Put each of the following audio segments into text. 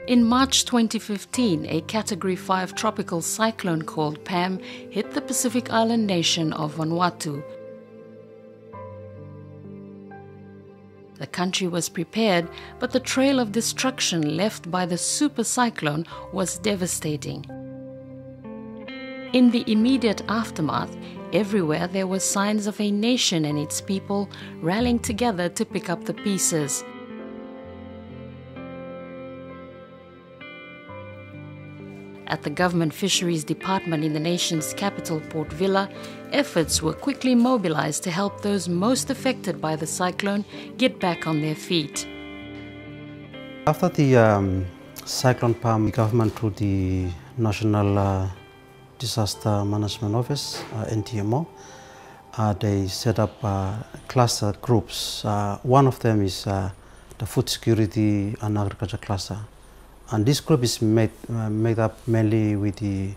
In March 2015, a Category 5 tropical cyclone called PAM hit the Pacific island nation of Vanuatu. The country was prepared, but the trail of destruction left by the super cyclone was devastating. In the immediate aftermath, everywhere there were signs of a nation and its people rallying together to pick up the pieces. At the Government Fisheries Department in the nation's capital, Port Vila, efforts were quickly mobilized to help those most affected by the cyclone get back on their feet. After the cyclone PAM, the government through the National Disaster Management Office, NTMO, they set up cluster groups. One of them is the Food Security and Agriculture Cluster. And this group is made up mainly with the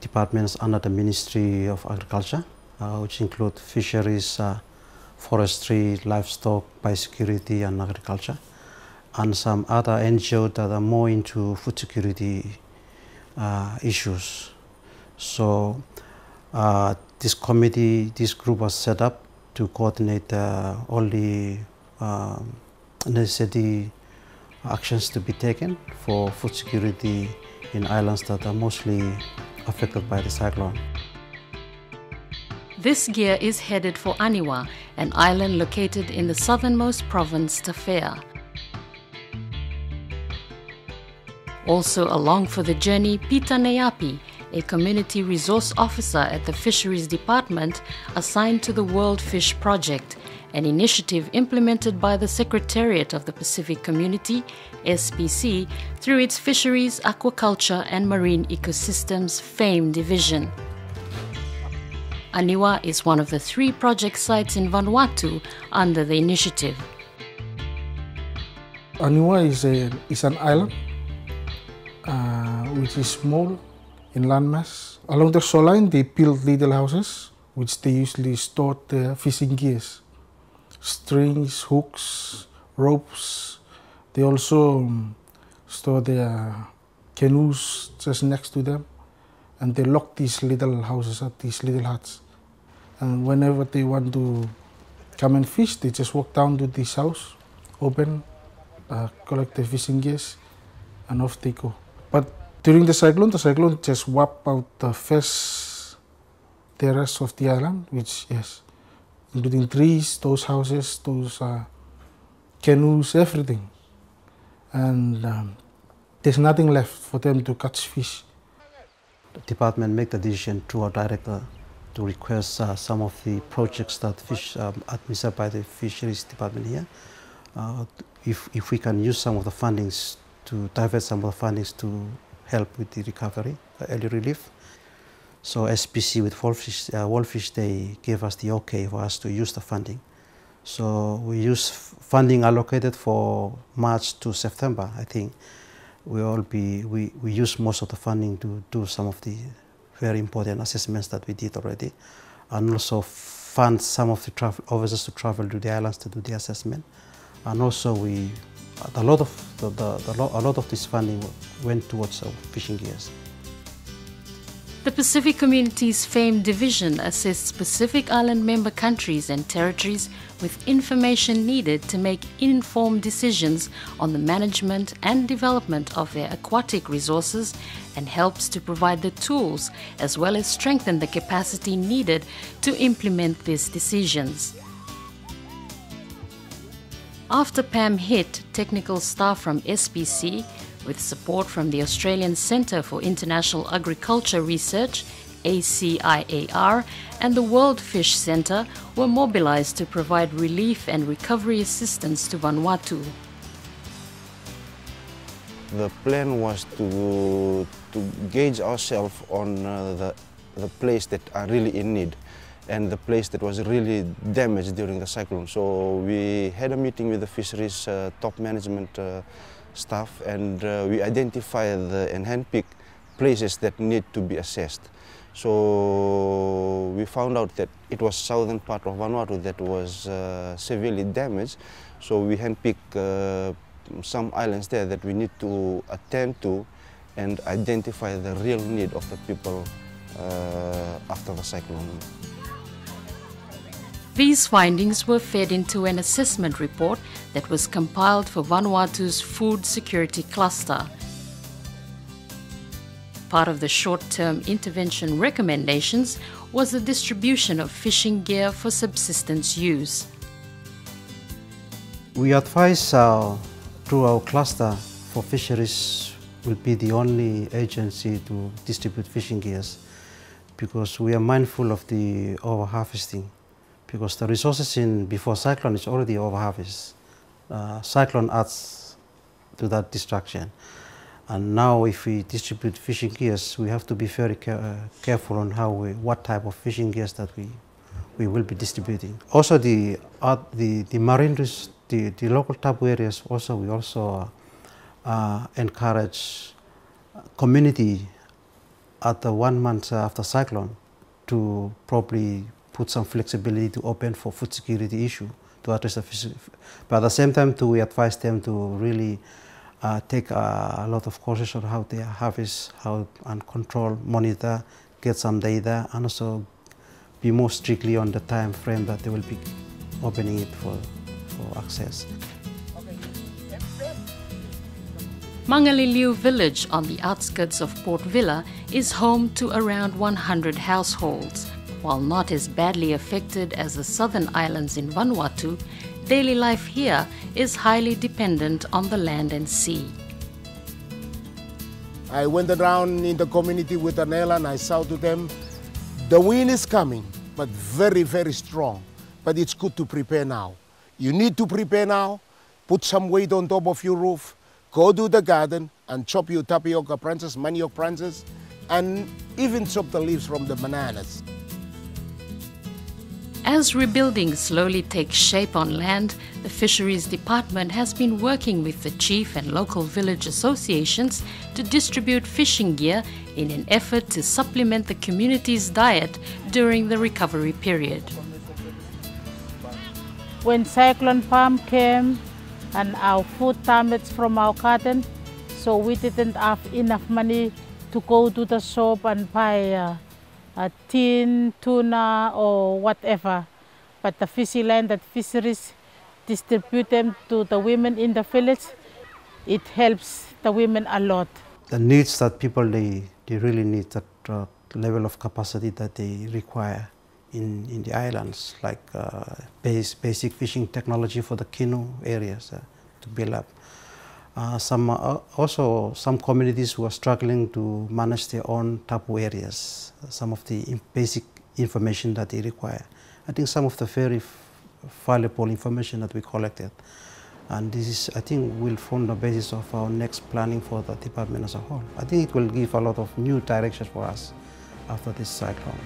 departments under the Ministry of Agriculture, which include fisheries, forestry, livestock, biosecurity and agriculture, and some other NGOs that are more into food security issues. So this group was set up to coordinate all the necessary actions to be taken for food security in islands that are mostly affected by the cyclone. This gear is headed for Aniwa, an island located in the southernmost province, Tafea. Also along for the journey, Pita Neapi, a community resource officer at the Fisheries Department assigned to the World Fish Project, an initiative implemented by the Secretariat of the Pacific Community, SPC, through its Fisheries, Aquaculture and Marine Ecosystems FAME division. Aniwa is one of the 3 project sites in Vanuatu under the initiative. Aniwa is an island which is small in landmass. Along the shoreline they build little houses which they usually store their fishing gears. Strings, hooks, ropes. They also store their canoes just next to them, and they lock these little houses up, these little huts. And whenever they want to come and fish, they just walk down to this house, open, collect their fishing gears, and off they go. But during the cyclone just wiped out the first terrace of the island, which is including trees, those houses, those canoes, everything. And there's nothing left for them to catch fish. The department made the decision through our director to request some of the projects that administered by the Fisheries Department here, if we can use some of the fundings to divert some of the fundings to help with the recovery, early relief. So SPC with Wolfish, they gave us the okay for us to use the funding. So we use funding allocated for March to September, I think. We use most of the funding to do some of the very important assessments that we did already, and also fund some of the travel officers to travel to the islands to do the assessment. And also a lot of this funding went towards fishing gears. The Pacific Community's FAME division assists Pacific Island member countries and territories with information needed to make informed decisions on the management and development of their aquatic resources, and helps to provide the tools as well as strengthen the capacity needed to implement these decisions. After PAM hit, technical staff from SPC, with support from the Australian Centre for International Agriculture Research, ACIAR, and the World Fish Centre were mobilised to provide relief and recovery assistance to Vanuatu. The plan was to gauge ourselves on the place that are really in need and the place that was really damaged during the cyclone. So we had a meeting with the fisheries top management staff, and we identified and handpicked places that need to be assessed. So we found out that it was southern part of Vanuatu that was severely damaged. So we handpicked some islands there that we need to attend to and identify the real need of the people after the cyclone. These findings were fed into an assessment report that was compiled for Vanuatu's food security cluster. Part of the short-term intervention recommendations was the distribution of fishing gear for subsistence use. We advise through our cluster for fisheries will be the only agency to distribute fishing gears, because we are mindful of the over-harvesting, because the resources in before cyclone is already over-harvest. Cyclone adds to that destruction. And now if we distribute fishing gears, we have to be very careful on what type of fishing gears that we will be distributing. Also the marine, the local tapu areas, also we also encourage community at the 1 month after cyclone to probably put some flexibility to open for food security issue to address the fish. But at the same time we advise them to really take a lot of courses on how they harvest, and control, monitor, get some data, and also be more strictly on the time frame that they will be opening it for access. Mangaliliu village on the outskirts of Port Vila is home to around 100 households. While not as badly affected as the southern islands in Vanuatu, daily life here is highly dependent on the land and sea. I went around in the community with an and I saw to them, the wind is coming, but very, very strong. But it's good to prepare now. You need to prepare now, put some weight on top of your roof, go to the garden and chop your tapioca branches, manioc branches, and even chop the leaves from the bananas. As rebuilding slowly takes shape on land, the Fisheries Department has been working with the chief and local village associations to distribute fishing gear in an effort to supplement the community's diet during the recovery period. When cyclone PAM came and our food damaged from our garden, so we didn't have enough money to go to the shop and buy a tin, tuna or whatever. But the fishing land that fisheries distribute them to the women in the village, it helps the women a lot. The needs that people, they really need that level of capacity that they require in the islands, like basic fishing technology for the canoe areas to build up. Also some communities who are struggling to manage their own tapu areas, some of the basic information that they require. I think some of the very valuable information that we collected. And this is, I think, will form the basis of our next planning for the department as a whole. I think it will give a lot of new directions for us after this cyclone.